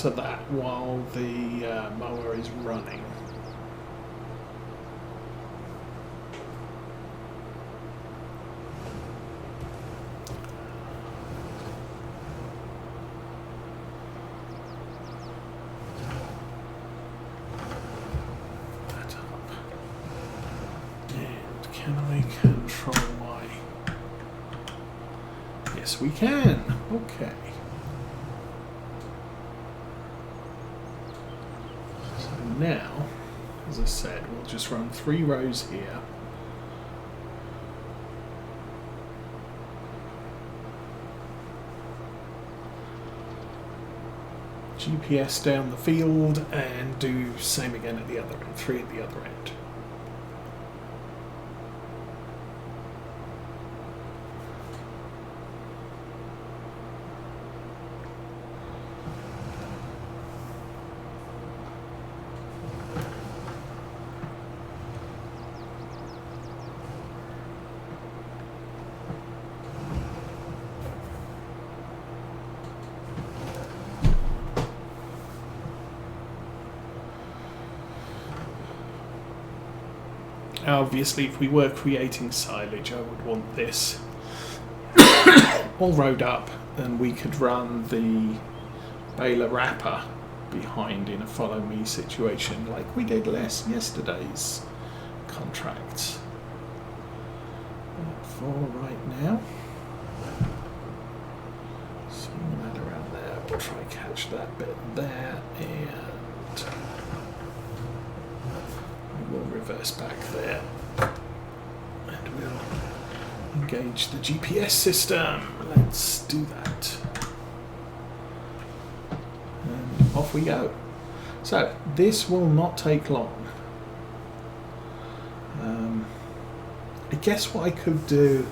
to that while the mower is running. That up. And can I control my... Yes, we can. Okay. Now, as I said, we'll just run 3 rows here. GPS down the field and do same again at the other end, 3 at the other end. Obviously, if we were creating silage, I would want this all rowed up, and we could run the baler wrapper behind in a follow me situation like we did yesterday's contract. For right now, swing that around there, we'll try and catch that bit there, and we'll reverse back there, and we'll engage the GPS system. Let's do that. And off we go. So this will not take long. I guess what I could do,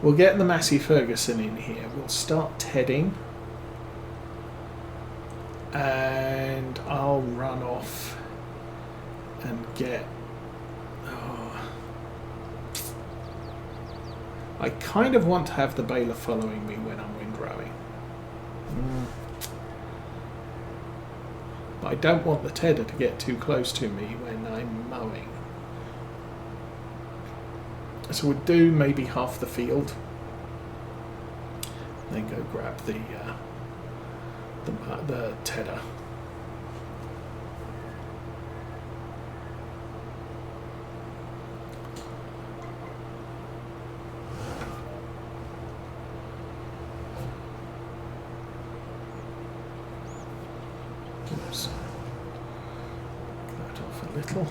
we'll get the Massey Ferguson in here. We'll start tedding, and I'll run off and get... I kind of want to have the baler following me when I'm windrowing. But I don't want the tedder to get too close to me when I'm mowing. So we'll do maybe half the field, then go grab the tedder. Oops. That off a little.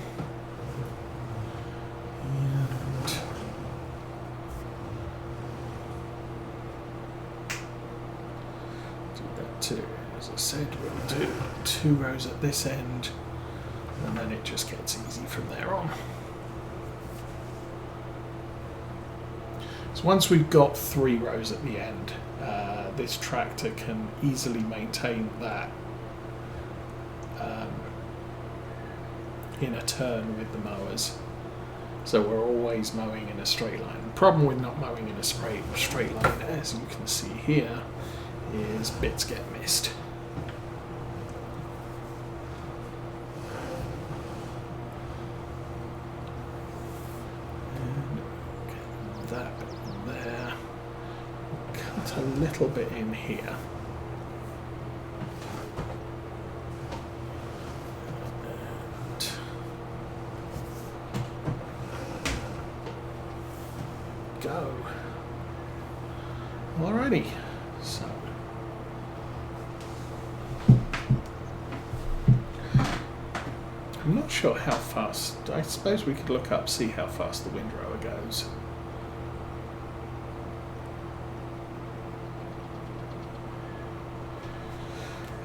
And do that too. As I said, we'll do 2 rows at this end, and then it just gets easy from there on. So once we've got 3 rows at the end, this tractor can easily maintain that in a turn with the mowers. So we're always mowing in a straight line. The problem with not mowing in a straight line, as you can see here, is bits get missed. And get that there. Cut a little bit in here. Go. Alrighty, so I'm not sure how fast. I suppose we could look up, see how fast the windrower goes.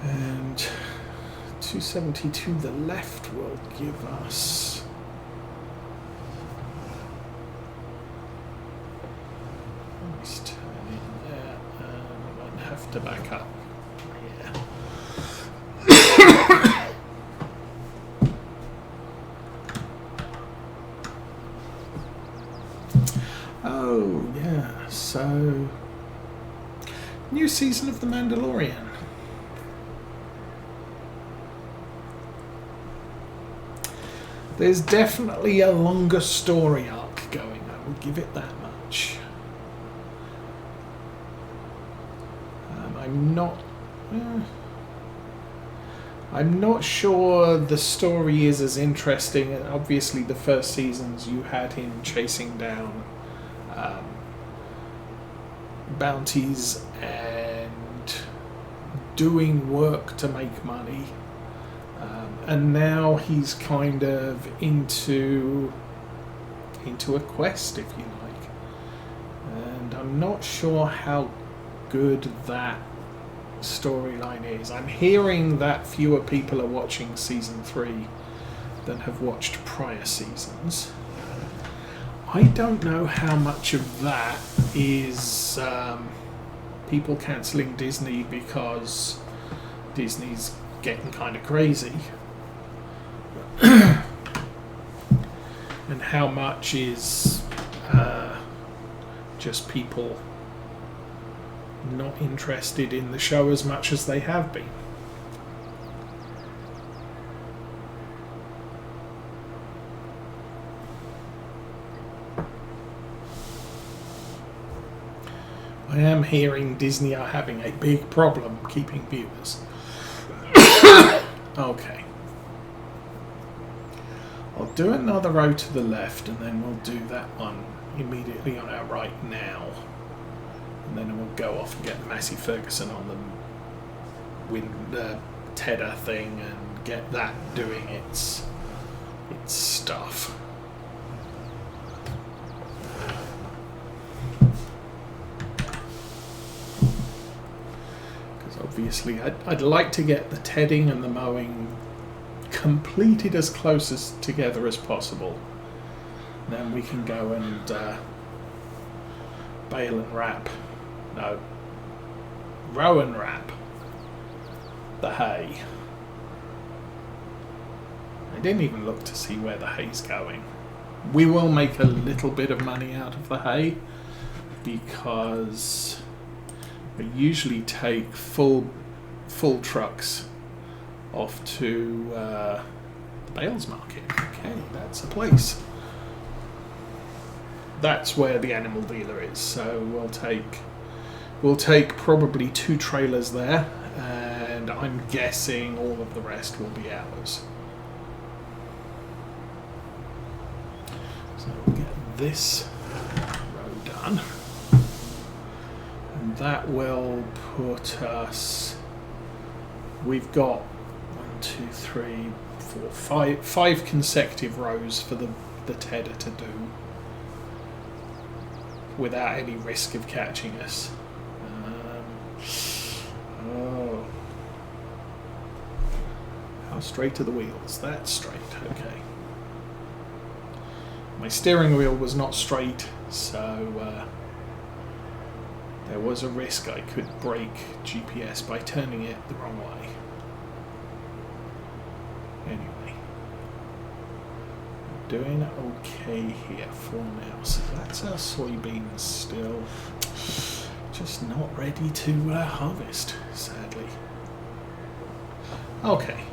And 270 to the left will give us... to back up. Yeah. Oh, yeah. So New season of The Mandalorian. There's definitely a longer story arc going, I will give it that much. I'm not sure the story is as interesting. Obviously, the first seasons you had him chasing down bounties and doing work to make money. And now he's kind of into a quest, if you like. And I'm not sure how good that storyline is. I'm hearing that fewer people are watching season 3 than have watched prior seasons. I don't know how much of that is people cancelling Disney because Disney's getting kind of crazy, and how much is just people not interested in the show as much as they have been. I am hearing Disney are having a big problem keeping viewers. Okay. I'll do another row to the left and then we'll do that one immediately on our right now. And then we'll go off and get Massey Ferguson on the Tedder thing and get that doing its stuff. Because obviously I'd like to get the tedding and the mowing completed as close as together as possible. Then we can go and bale and wrap. No. Row and wrap the hay. I didn't even look to see where the hay's going. We will make a little bit of money out of the hay because we usually take full trucks off to the bales market. Okay, that's a place. That's where the animal dealer is. So we'll take probably 2 trailers there, and I'm guessing all of the rest will be ours. So we'll get this row done, and that will put us. We've got 1, 2, 3, 4, 5 consecutive rows for the Tedder to do without any risk of catching us. Oh. How straight are the wheels? That's straight, okay. My steering wheel was not straight, so there was a risk I could break GPS by turning it the wrong way. Anyway, doing okay here for now. So that's our soybeans still. Just not ready to harvest, sadly. Okay.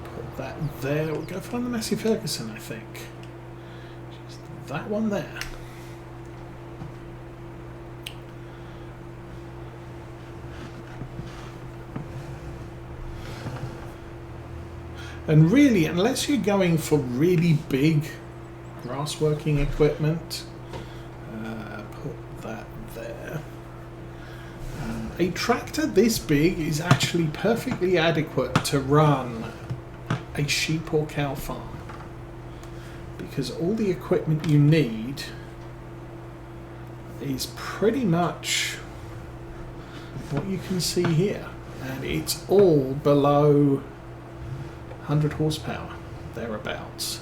Put that there. We'll go find the Massey Ferguson, I think. Just that one there. And really, unless you're going for really big grass working equipment, put that there. A tractor this big is actually perfectly adequate to run a sheep or cow farm, because all the equipment you need is pretty much what you can see here, and it's all below 100 horsepower, thereabouts.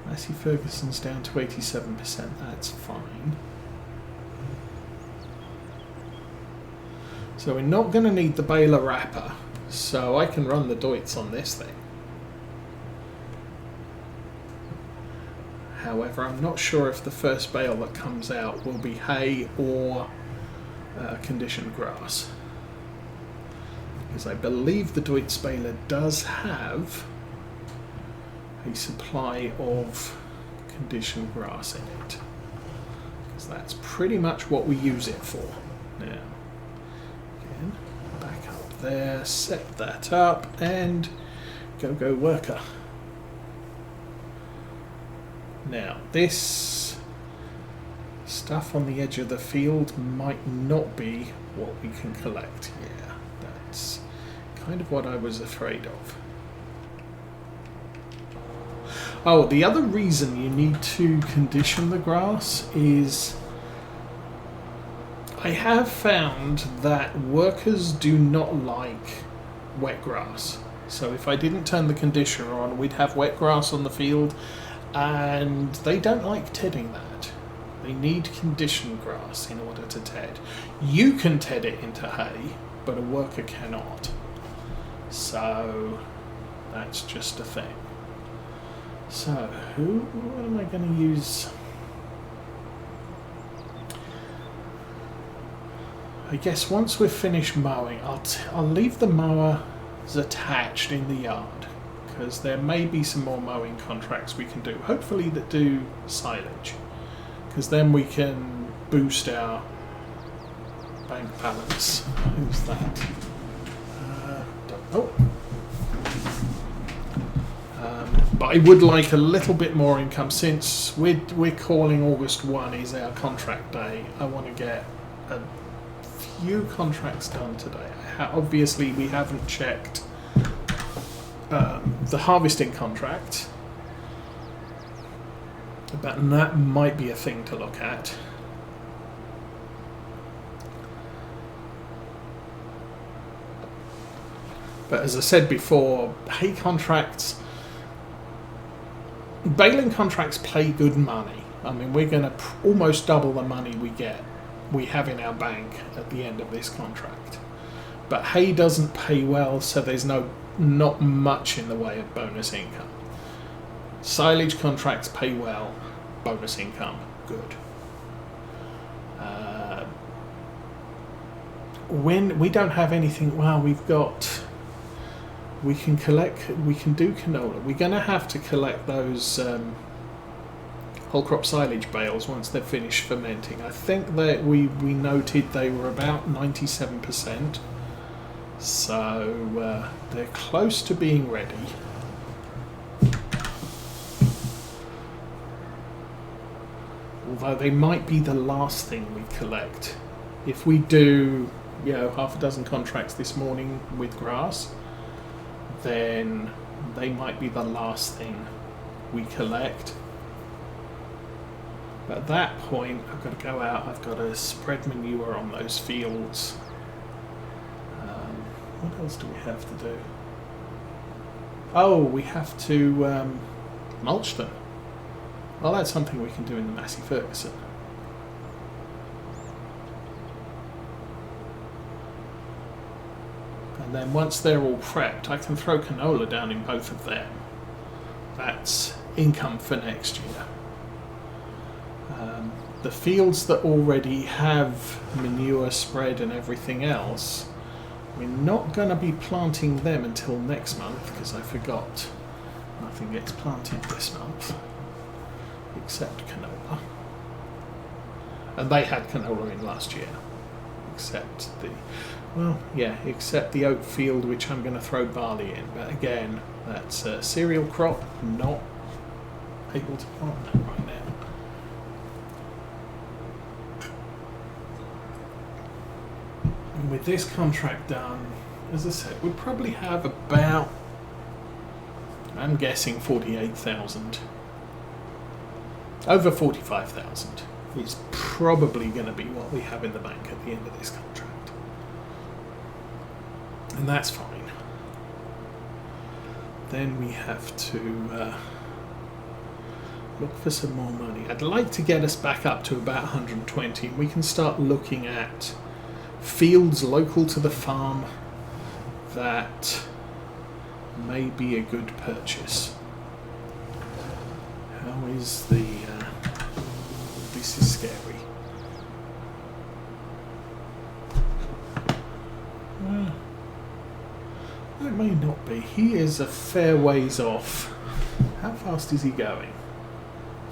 Massey Ferguson's down to 87%, that's fine. So we're not going to need the baler wrapper, so I can run the Deutz on this thing. However, I'm not sure if the first bale that comes out will be hay or conditioned grass. Because I believe the Deutz baler does have a supply of conditioned grass in it. Because that's pretty much what we use it for. Now, again, back up there, set that up, and go worker. Now, this stuff on the edge of the field might not be what we can collect. Yeah, that's kind of what I was afraid of. Oh, the other reason you need to condition the grass is I have found that workers do not like wet grass. So if I didn't turn the conditioner on, we'd have wet grass on the field, and they don't like tedding that. They need conditioned grass in order to ted. You can ted it into hay, but a worker cannot. So that's just a thing. So what am I going to use? I guess once we've finished mowing, I'll leave the mowers attached in the yard, because there may be some more mowing contracts we can do, hopefully that do silage, because then we can boost our bank balance. Who's that? Don't know. But I would like a little bit more income, since we're calling August 1 is our contract day. I want to get a few contracts done today. Obviously we haven't checked the harvesting contract, but that might be a thing to look at. But as I said before, hay contracts, baling contracts pay good money. I mean, we're going to almost double the money we have in our bank at the end of this contract. But hay doesn't pay well, so there's not much in the way of bonus income. Silage contracts pay well, bonus income good. When we don't have anything, well, we can do canola. We're going to have to collect those whole crop silage bales once they're finished fermenting. I think that we noted they were about 97%. So they're close to being ready. Although they might be the last thing we collect. If we do, half a dozen contracts this morning with grass, then they might be the last thing we collect. But at that point, I've got to go out, I've got to spread manure on those fields. What else do we have to do? Oh, we have to mulch them. Well, that's something we can do in the Massey Ferguson. And then once they're all prepped, I can throw canola down in both of them. That's income for next year. The fields that already have manure spread and everything else, we're not going to be planting them until next month, because I forgot nothing gets planted this month except canola. And they had canola in last year, except the oat field, which I'm going to throw barley in. But again, that's a cereal crop, not able to plant that right now. And with this contract done, as I said, we'd probably have about, I'm guessing 48,000. Over 45,000 is probably going to be what we have in the bank at the end of this contract. And that's fine. Then we have to look for some more money. I'd like to get us back up to about 120. We can start looking at fields local to the farm that may be a good purchase. How is the... this is scary. It may not be. He is a fair ways off. How fast is he going?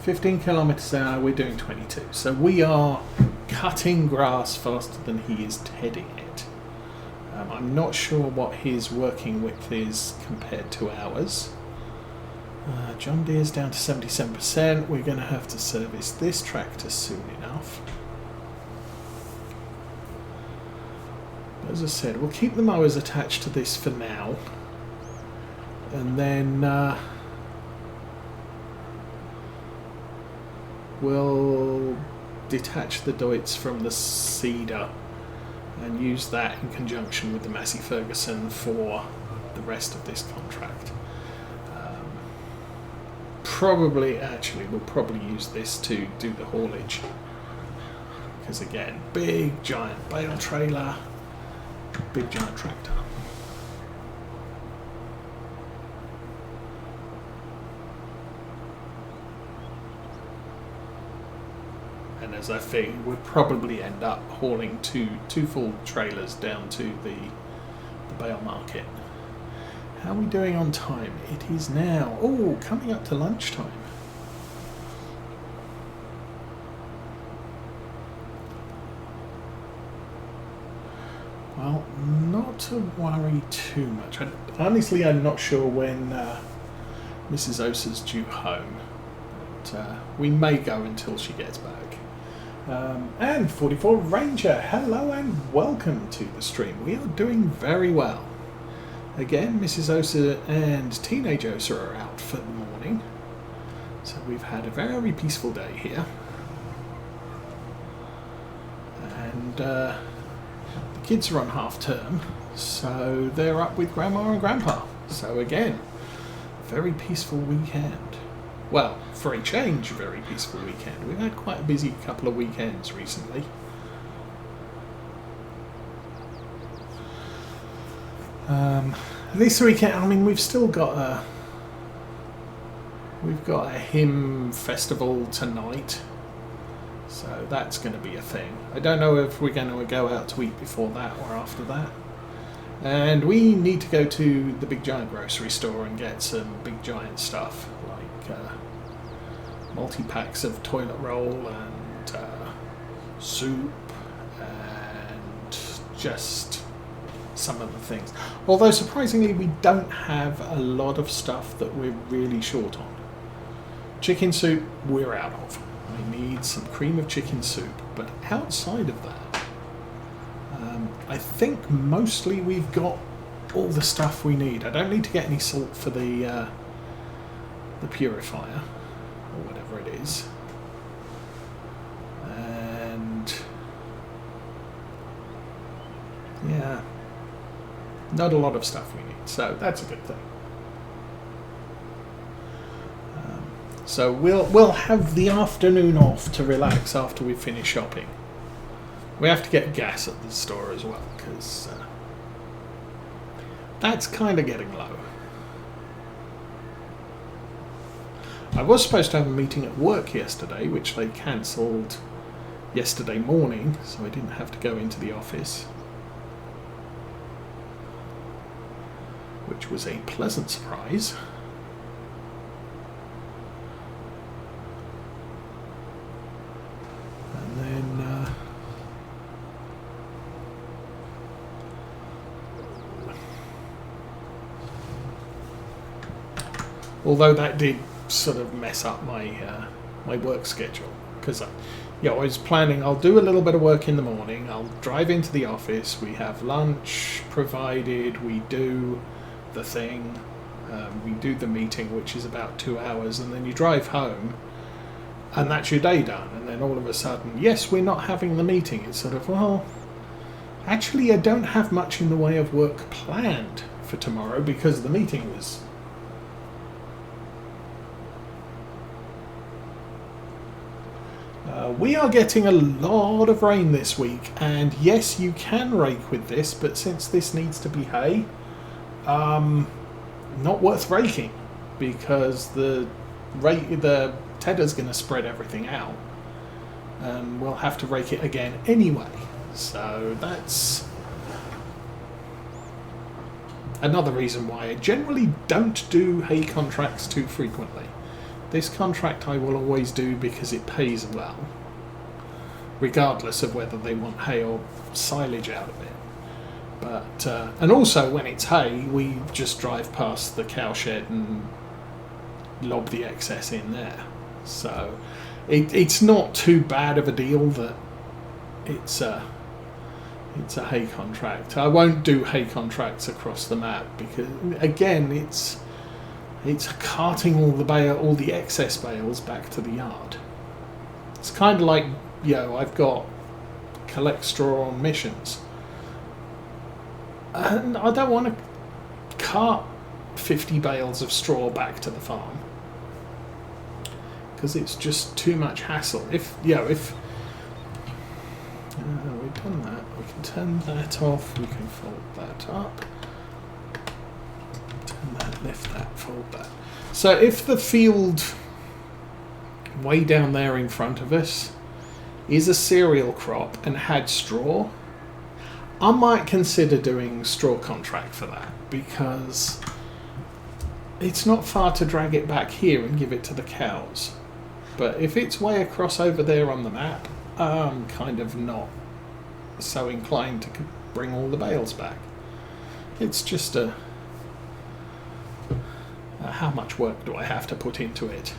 15 kilometres an hour, we're doing 22. So we are cutting grass faster than he is tedding it. I'm not sure what his working width is compared to ours. John Deere's down to 77%. We're going to have to service this tractor soon enough. As I said, we'll keep the mowers attached to this for now. And then we'll detach the Deutz from the seeder and use that in conjunction with the Massey Ferguson for the rest of this contract. We'll probably use this to do the haulage. Because again, big giant bale trailer, big giant tractor. And as I figured, we'll probably end up hauling two full trailers down to the bale market. How are we doing on time? It is now, coming up to lunchtime. Well, not to worry too much. Honestly, I'm not sure when Mrs. Osa's due home. But we may go until she gets back. And 44 Ranger, hello and welcome to the stream. We are doing very well. Again, Mrs. Osa and Teenage Osa are out for the morning. So we've had a very peaceful day here. And the kids are on half term, so they're up with Grandma and Grandpa. So again, very peaceful weekend. Well, for a change, very peaceful weekend. We've had quite a busy couple of weekends recently. This weekend, I mean, we've still got a hymn festival tonight, so that's going to be a thing. I don't know if we're going to go out to eat before that or after that. And we need to go to the Big Giant grocery store and get some Big Giant stuff, like multi-packs of toilet roll and soup and just some of the things. Although surprisingly we don't have a lot of stuff that we're really short on. Chicken soup we're out of. I need some cream of chicken soup, but outside of that I think mostly we've got all the stuff we need. I don't need to get any salt for the purifier or whatever it is, and yeah, not a lot of stuff we need, so that's a good thing. So we'll have the afternoon off to relax after we finish shopping. We have to get gas at the store as well, because that's kind of getting low. I was supposed to have a meeting at work yesterday, which they cancelled yesterday morning, so I didn't have to go into the office, which was a pleasant surprise. And then although that did sort of mess up my my work schedule, because I was planning I'll do a little bit of work in the morning, I'll drive into the office, we have lunch provided, we do the thing, we do the meeting, which is about 2 hours, and then you drive home and that's your day done. And then all of a sudden, yes, we're not having the meeting. It's sort of, well, actually I don't have much in the way of work planned for tomorrow because the meeting was... we are getting a lot of rain this week, and yes, you can rake with this, but since this needs to be hay, not worth raking, because the Tedder's going to spread everything out, and we'll have to rake it again anyway. So that's another reason why I generally don't do hay contracts too frequently. This contract I will always do because it pays well, regardless of whether they want hay or silage out of it. But and also when it's hay, we just drive past the cowshed and lob the excess in there. So it's not too bad of a deal that it's a hay contract. I won't do hay contracts across the map because again it's carting all the excess bales back to the yard. It's kind of like, I've got collect straw on missions, and I don't want to cart 50 bales of straw back to the farm because it's just too much hassle. If we've done that, we can turn that off, we can fold that up, turn that, lift that, fold that. So if the field way down there in front of us is a cereal crop and had straw, I might consider doing straw contract for that, because it's not far to drag it back here and give it to the cows. But if it's way across over there on the map, I'm kind of not so inclined to bring all the bales back. It's just how much work do I have to put into it,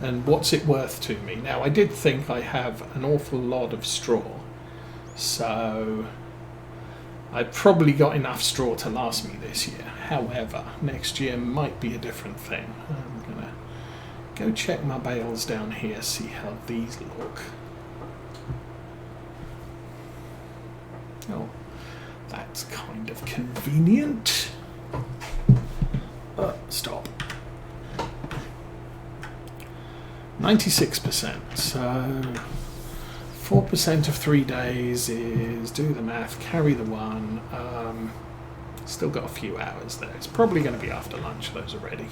and what's it worth to me? Now, I did think I have an awful lot of straw, so I've probably got enough straw to last me this year. However, next year might be a different thing. I'm going to go check my bales down here, see how these look. Oh, that's kind of convenient. Stop. 96%, so 4% of 3 days is, do the math, carry the one, still got a few hours there. It's probably going to be after lunch those are ready.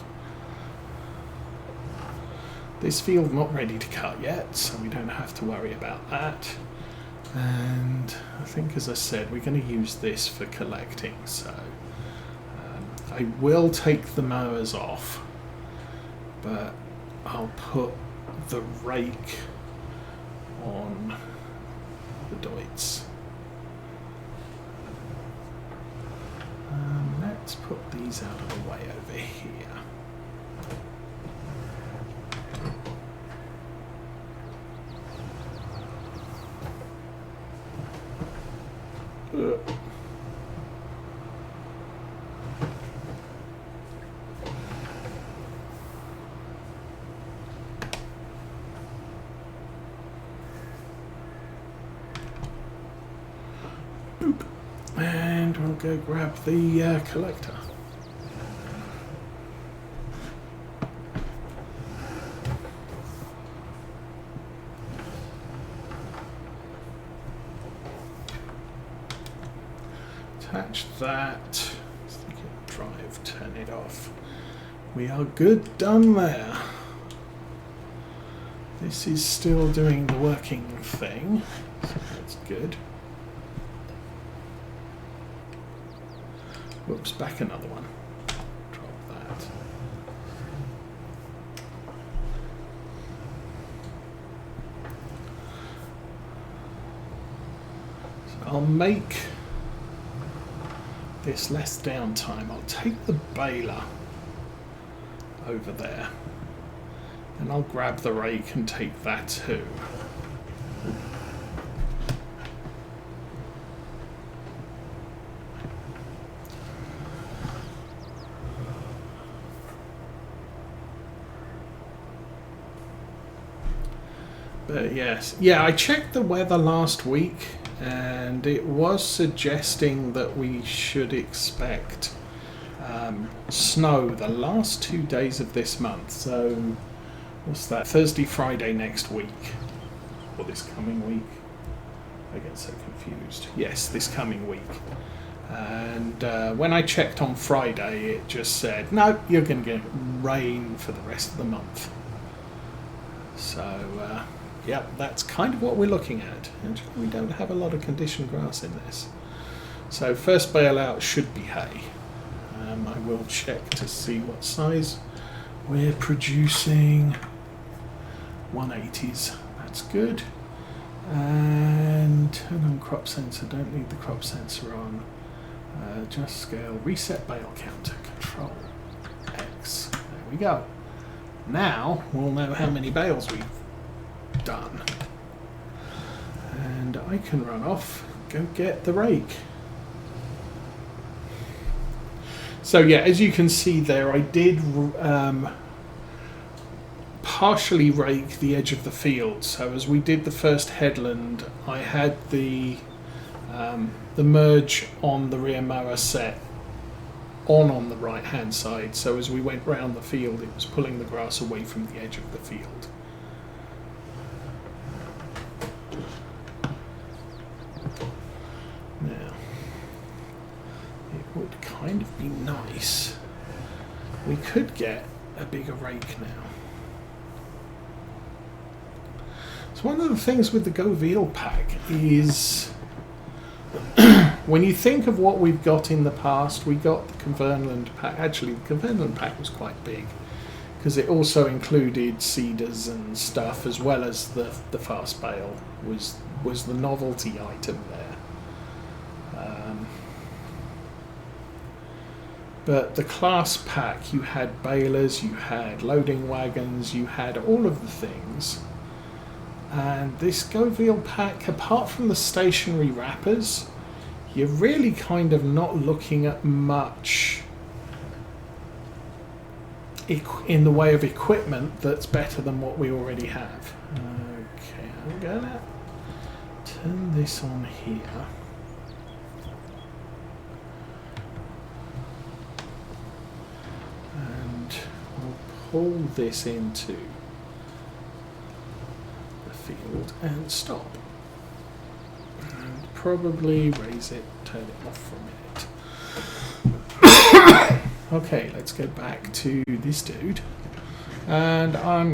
This field not ready to cut yet, so we don't have to worry about that. And I think, as I said, we're going to use this for collecting, so I will take the mowers off, but I'll put the rake on the Deutz. Let's put these out of the way over here. And we'll go grab the collector. Attach that. Drive, turn it off. We are good, done there. This is still doing the working thing, so that's good. Whoops, back another one. Drop that. So I'll make this less downtime. I'll take the baler over there, and I'll grab the rake and take that too. But yes, I checked the weather last week, and it was suggesting that we should expect snow the last 2 days of this month. So what's that? Thursday, Friday next week, or this coming week? I get so confused. Yes, this coming week. And when I checked on Friday, it just said, no, you're going to get rain for the rest of the month. So yeah, that's kind of what we're looking at. Actually, we don't have a lot of conditioned grass in this. So first bale out should be hay. I will check to see what size we're producing. 180s, that's good. And turn on crop sensor, don't need the crop sensor on. Just scale, reset bale counter, control X. There we go. Now we'll know how many bales we've done. And I can run off, go get the rake. So yeah, as you can see there, I did partially rake the edge of the field. So as we did the first headland, I had the merge on the rear mower set on the right hand side. So as we went round the field, it was pulling the grass away from the edge of the field. Now, it would kind of be nice. We could get a bigger rake now. So one of the things with the Go Veal pack is when you think of what we've got in the past, we got the Convernland pack. Actually, the Convernland pack was quite big because it also included cedars and stuff, as well as the fast bale was the novelty item there. But the class pack, you had balers, you had loading wagons, you had all of the things. And this Go Veal pack, apart from the stationary wrappers, you're really kind of not looking at much in the way of equipment that's better than what we already have. Okay, I'm gonna turn this on here. And we'll pull this into the field and stop. And probably raise it, turn it off for a minute. Okay, let's go back to this dude. And I'm